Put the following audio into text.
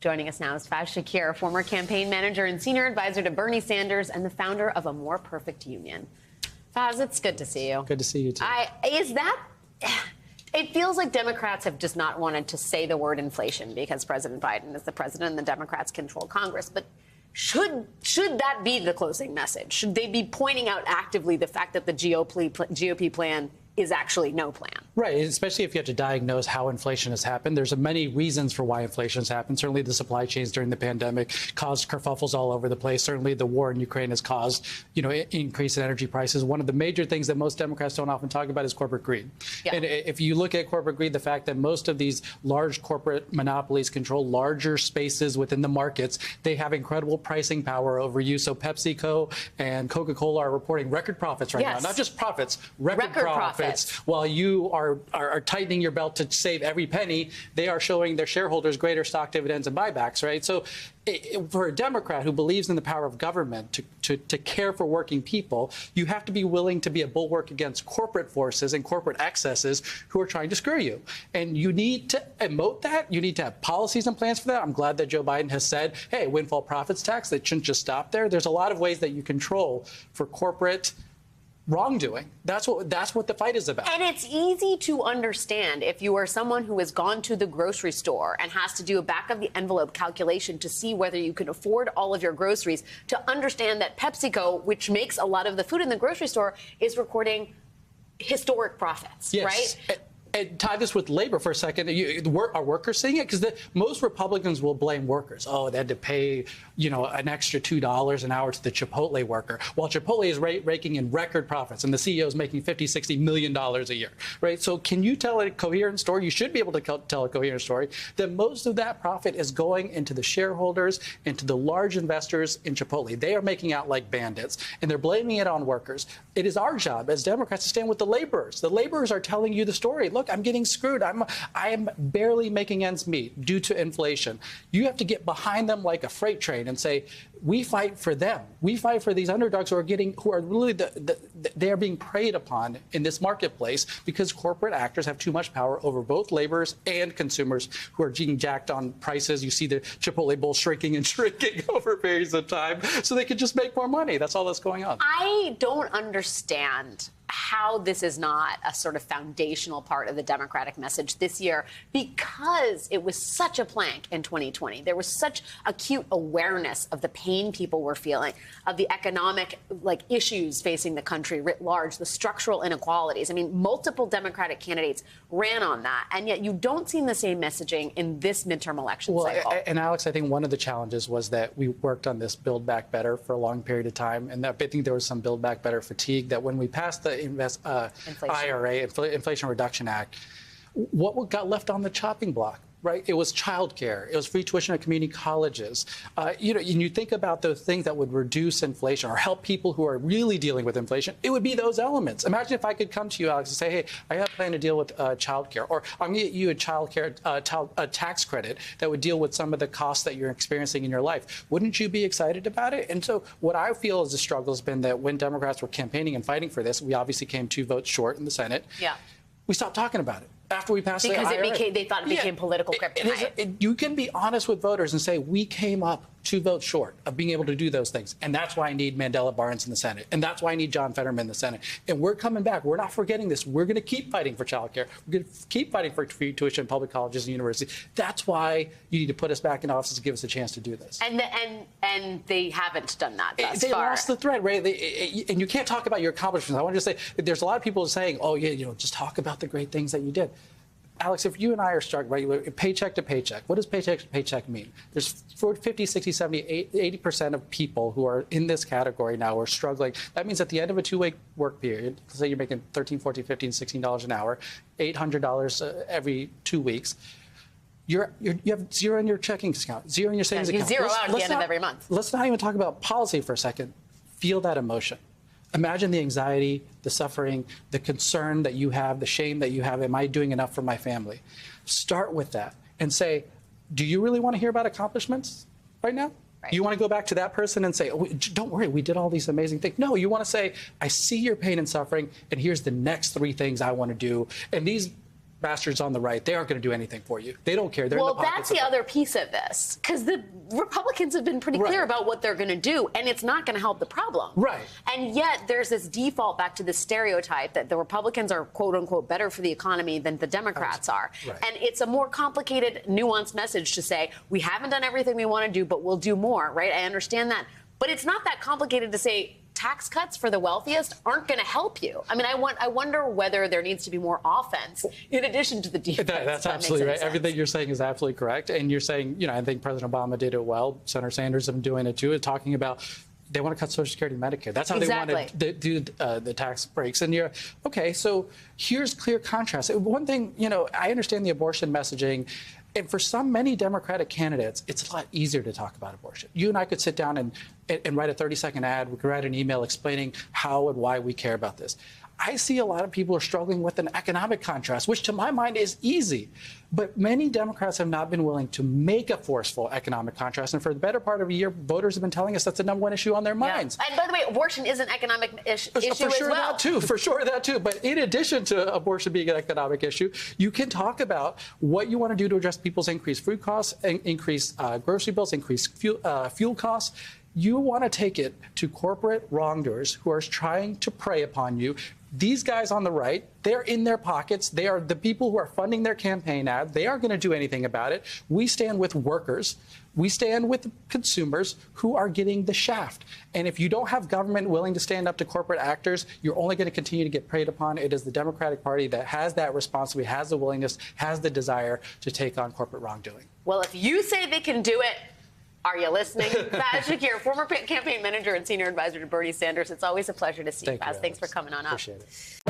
Joining us now is Faz Shakir, former campaign manager and senior advisor to Bernie Sanders and the founder of A More Perfect Union. Faz, it's good to see you. Good to see you, too. It feels like Democrats have just not wanted to say the word inflation because President Biden is the president and the Democrats control Congress. But should that be the closing message? Should they be pointing out actively the fact that the GOP plan is actually no plan? Right, especially if you have to diagnose how inflation has happened. There's many reasons for why inflation has happened. Certainly the supply chains during the pandemic caused kerfuffles all over the place. Certainly the war in Ukraine has caused, increase in energy prices. One of the major things that most Democrats don't often talk about is corporate greed. Yeah. And if you look at corporate greed, the fact that most of these large corporate monopolies control larger spaces within the markets, they have incredible pricing power over you. So PepsiCo and Coca-Cola are reporting record profits right now. Not just profits, record profits. While you are tightening your belt to save every penny, they are showing their shareholders greater stock dividends and buybacks, right? So for a Democrat who believes in the power of government to care for working people, you have to be willing to be a bulwark against corporate forces and corporate excesses who are trying to screw you. And you need to emote that. You need to have policies and plans for that. I'm glad that Joe Biden has said, hey, windfall profits tax, that shouldn't just stop there. There's a lot of ways that you control for corporate wrongdoing. That's what the fight is about. And it's easy to understand if you are someone who has gone to the grocery store and has to do a back of the envelope calculation to see whether you can afford all of your groceries, to understand that PepsiCo, which makes a lot of the food in the grocery store, is recording historic profits, yes. Right? And tie this with labor for a second. Are workers seeing it? Because most Republicans will blame workers. Oh, they had to pay, an extra $2 an hour to the Chipotle worker, while Chipotle is raking in record profits and the CEO is making $50-60 million a year, right? So can you tell a coherent story? You should be able to tell a coherent story that most of that profit is going into the shareholders, into the large investors in Chipotle. They are making out like bandits, and they're blaming it on workers. It is our job as Democrats to stand with the laborers. The laborers are telling you the story. Look, I'm getting screwed. I am barely making ends meet due to inflation. You have to get behind them like a freight train and say, we fight for them. We fight for these underdogs who are really they are being preyed upon in this marketplace because corporate actors have too much power over both laborers and consumers who are being jacked on prices. You see the Chipotle bowl shrinking and shrinking over periods of time so they can just make more money. That's all that's going on. I don't understand how this is not a sort of foundational part of the Democratic message this year, because it was such a plank in 2020. There was such acute awareness of the pain people were feeling, of the economic issues facing the country writ large, the structural inequalities. I mean, multiple Democratic candidates ran on that, and yet you don't see the same messaging in this midterm election cycle. And Alex, I think one of the challenges was that we worked on this Build Back Better for a long period of time, and I think there was some Build Back Better fatigue that when we passed the IRA, Inflation Reduction Act, what got left on the chopping block? Right? It was childcare. It was free tuition at community colleges. You think about those things that would reduce inflation or help people who are really dealing with inflation. It would be those elements. Imagine if I could come to you, Alex, and say, hey, I have a plan to deal with childcare, or I'm going to get you a childcare a tax credit that would deal with some of the costs that you're experiencing in your life. Wouldn't you be excited about it? And so what I feel is the struggle has been that when Democrats were campaigning and fighting for this, we obviously came 2 votes short in the Senate. Yeah. We stopped talking about it after we passed the IRA. Because they thought it became political kryptonite. You can be honest with voters and say, we came up 2 votes short of being able to do those things. And that's why I need Mandela Barnes in the Senate. And that's why I need John Fetterman in the Senate. And we're coming back. We're not forgetting this. We're going to keep fighting for childcare. We're going to keep fighting for free tuition in public colleges and universities. That's why you need to put us back in office to give us a chance to do this. And they haven't done that thus far. They lost the thread, right? And you can't talk about your accomplishments. I want to just say there's a lot of people saying, oh, yeah, just talk about the great things that you did. Alex, if you and I are struck regularly, paycheck to paycheck, what does paycheck to paycheck mean? There's 50, 60, 70, 80% of people who are in this category now are struggling. That means at the end of a 2-week work period, let's say you're making $13, $14, $15, $16 an hour, $800 every 2 weeks, you have zero in your checking account, zero in your savings account. You zero out at the end of every month. Let's not even talk about policy for a second. Feel that emotion. Imagine the anxiety, the suffering, the concern that you have, the shame that you have. Am I doing enough for my family? Start with that and say, do you really want to hear about accomplishments right now? Right. You want to go back to that person and say, oh, don't worry, we did all these amazing things. No, you want to say, I see your pain and suffering, and here's the next 3 things I want to do. And these bastards on the right, they aren't going to do anything for you. They don't care. They're well, in the that's the other piece of this, because the Republicans have been pretty clear about what they're going to do, and it's not going to help the problem. Right. And yet there's this default back to the stereotype that the Republicans are, quote unquote, better for the economy than the Democrats are. Right. And it's a more complicated, nuanced message to say, we haven't done everything we want to do, but we'll do more, right? I understand that. But it's not that complicated to say, tax cuts for the wealthiest aren't going to help you. I mean, I wonder whether there needs to be more offense in addition to the defense. That's absolutely right. Everything you're saying is absolutely correct. And you're saying, you know, I think President Obama did it well. Senator Sanders has been doing it too, talking about they want to cut Social Security and Medicare. That's how they want to do the tax breaks. And you're, okay, so here's clear contrast. One thing, you know, I understand the abortion messaging. And for many Democratic candidates, it's a lot easier to talk about abortion. You and I could sit down and write a 30-second ad. We could write an email explaining how and why we care about this. I see a lot of people are struggling with an economic contrast, which to my mind is easy. But many Democrats have not been willing to make a forceful economic contrast. And for the better part of a year, voters have been telling us that's the #1 issue on their minds. And by the way, abortion is an economic issue for sure as well. That too, for sure that too. But in addition to abortion being an economic issue, you can talk about what you want to do to address people's increased food costs, increased grocery bills, increased fuel costs. You want to take it to corporate wrongdoers who are trying to prey upon you. These guys on the right, they're in their pockets. They are the people who are funding their campaign ad. They aren't going to do anything about it. We stand with workers. We stand with consumers who are getting the shaft. And if you don't have government willing to stand up to corporate actors, you're only going to continue to get preyed upon. It is the Democratic Party that has that responsibility, has the willingness, has the desire to take on corporate wrongdoing. Well, if you say they can do it, are you listening? Faiz Shakir, former campaign manager and senior advisor to Bernie Sanders. It's always a pleasure to see you, Faiz. Thanks for coming on up. Appreciate it.